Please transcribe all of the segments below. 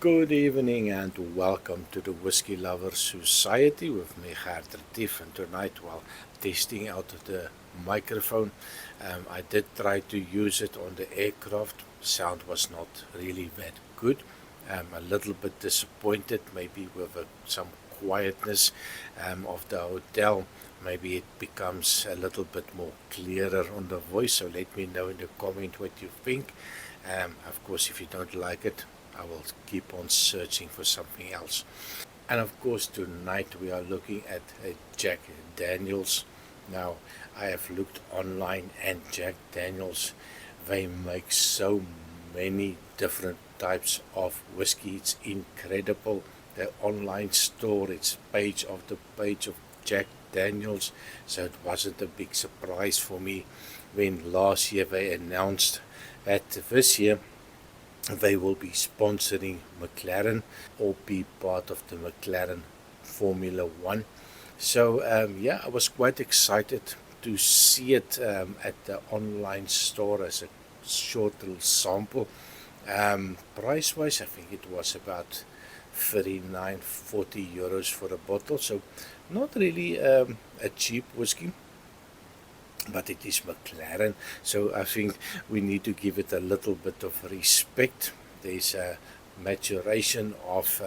Good evening and welcome to the Whiskey Lovers Society with me, Gert Retief, and tonight while testing out the microphone, I did try to use it on the aircraft. Sound was not really that good. A little bit disappointed, maybe with some quietness of the hotel. Maybe it becomes a little bit more clearer on the voice, so let me know in the comment what you think. Of course, if you don't like it, I will keep on searching for something else. And of course, tonight we are looking at a Jack Daniels. Now, I have looked online, and Jack Daniels, they make so many different types of whiskey. It's incredible. The online store, it's page after page of Jack Daniels. So it wasn't a big surprise for me when last year they announced that this year they will be sponsoring Mclaren or be part of the Maclaren Formula One. So yeah, I was quite excited to see it at the online store as a short little sample. Price wise, I think it was about 39-40 euros for a bottle, so not really a cheap whiskey, but it is Maclaren, so I think we need to give it a little bit of respect. There's a maturation of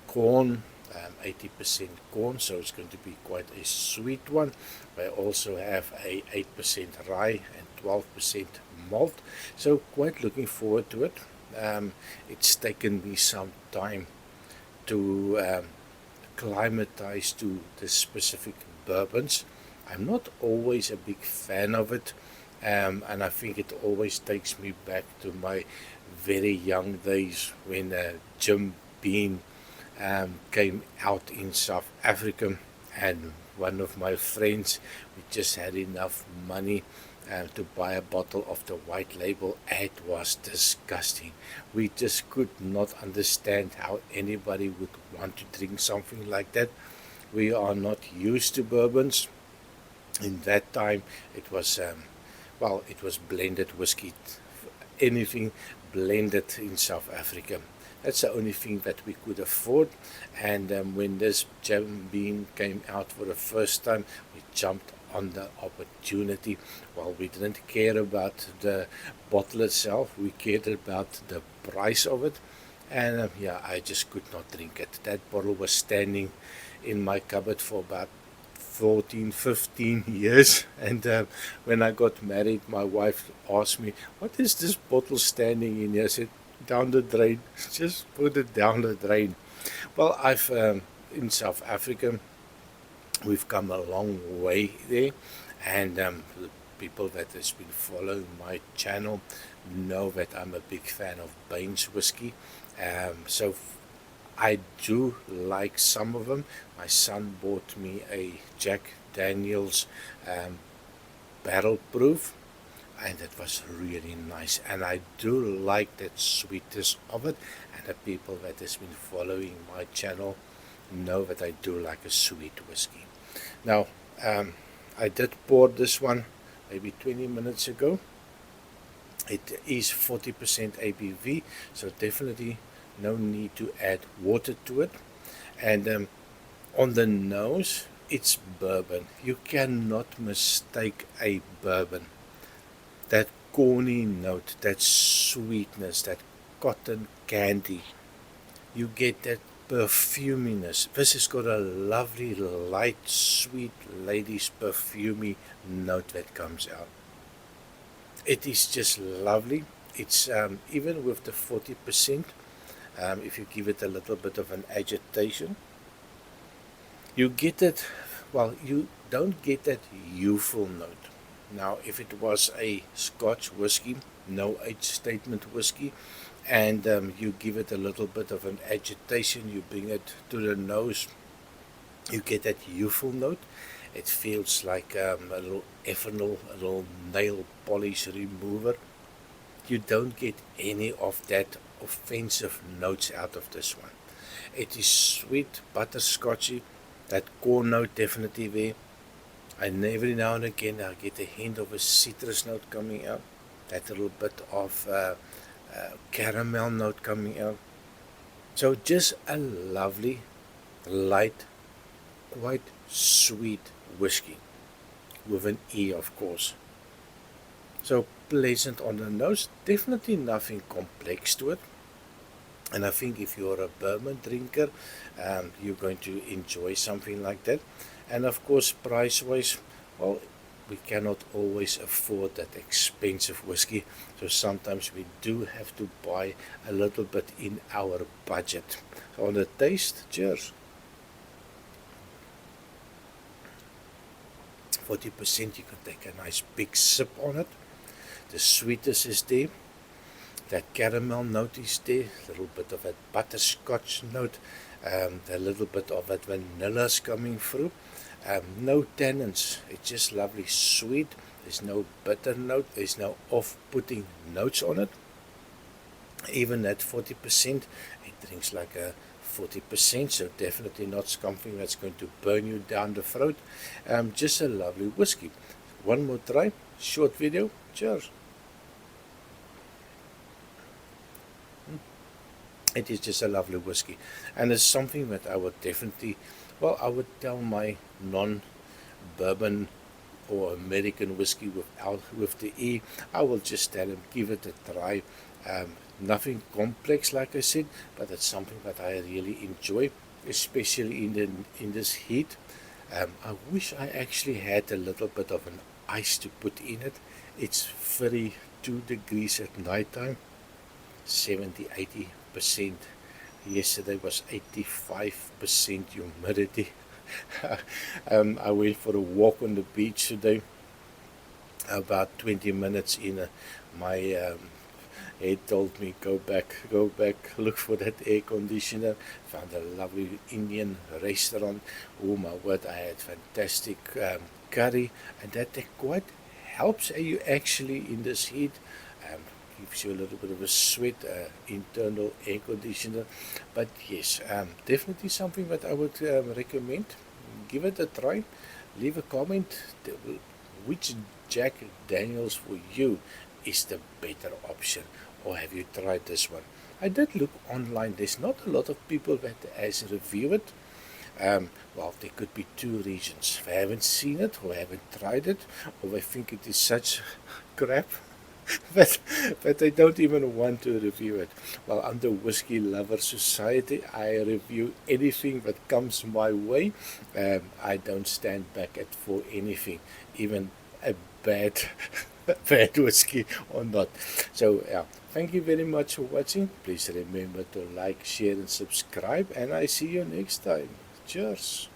corn, 80% corn, so it's going to be quite a sweet one. They also have a 8% rye and 12% malt, so quite looking forward to it. It's taken me some time to acclimatize to the specific bourbons. I'm not always a big fan of it, and I think it always takes me back to my very young days when Jim Beam came out in South Africa, and one of my friends, we just had enough money to buy a bottle of the white label. It was disgusting. We just could not understand how anybody would want to drink something like that. We are not used to bourbons. In that time, it was it was blended whiskey, anything blended in South Africa. That's the only thing that we could afford. And when this Jim Beam came out for the first time, we jumped on the opportunity. Well, we didn't care about the bottle itself, we cared about the price of it. And yeah, I just could not drink it. That bottle was standing in my cupboard for about 14, 15 years. And when I got married, my wife asked me, "What is this bottle standing in here?" I said, "Down the drain." Just put it down the drain. Well, I've in South Africa, we've come a long way there, and the people that has been following my channel know that I'm a big fan of Baines whiskey. So I do like some of them. My son bought me a Jack Daniels barrel proof, and it was really nice. And I do like that sweetness of it. And the people that has been following my channel know that I do like a sweet whiskey. Now, I did pour this one maybe 20 minutes ago. It is 40% ABV, so definitely no need to add water to it. And on the nose, it's bourbon. You cannot mistake a bourbon. That corny note, that sweetness, that cotton candy, you get that perfuminess. This has got a lovely, light, sweet lady's perfumey note that comes out. It is just lovely. It's even with the 40%, if you give it a little bit of an agitation, you get it. Well, you don't get that youthful note. Now, if it was a Scotch whiskey, no age statement whiskey, and you give it a little bit of an agitation, you bring it to the nose, you get that youthful note. It feels like a little ethanol, a little nail polish remover. You don't get any of that offensive notes out of this one. It is sweet, butterscotchy, that corn note definitely there. And every now and again I get a hint of a citrus note coming out, that little bit of caramel note coming out. So just a lovely, light, quite sweet whiskey with an E, of course. So pleasant on the nose, definitely nothing complex to it. And I think if you're a bourbon drinker, you're going to enjoy something like that. And of course, price wise, well, we cannot always afford that expensive whiskey. So sometimes we do have to buy a little bit in our budget. So on the taste, cheers. 40% you can take a nice big sip on it. The sweetness is there. That caramel note is there, a little bit of that butterscotch note, a little bit of that vanilla's coming through. No tannins, it's just lovely sweet. There's no bitter note, there's no off-putting notes on it. Even at 40%, it drinks like a 40%, so definitely not something that's going to burn you down the throat. Just a lovely whiskey. One more try, short video, cheers. It is just a lovely whiskey, and it's something that I would definitely, well, I would tell my non-bourbon or American whiskey with the E, I will just tell them give it a try. Nothing complex, like I said, but it's something that I really enjoy, especially in this heat. I wish I actually had a little bit of an ice to put in it. It's 32 degrees at night time. 70-80%. Yesterday was 85% humidity. I went for a walk on the beach today. About 20 minutes in, my head told me go back, look for that air conditioner. Found a lovely Indian restaurant. Oh my word, I had fantastic curry, and that quite helps you actually in this heat. Gives you a little bit of a sweat, internal air conditioner. But yes, definitely something that I would recommend. Give it a try. Leave a comment. Which Jack Daniels for you is the better option, or have you tried this one? I did look online. There's not a lot of people that has reviewed it. Well, there could be two reasons. They haven't seen it, or haven't tried it, or they think it is such crap but I don't even want to review it. Well, under Whiskey Lover Society, I review anything that comes my way. I don't stand back at for anything, even a bad bad whiskey or not. So yeah, thank you very much for watching. Please remember to like, share, and subscribe, and I see you next time. Cheers.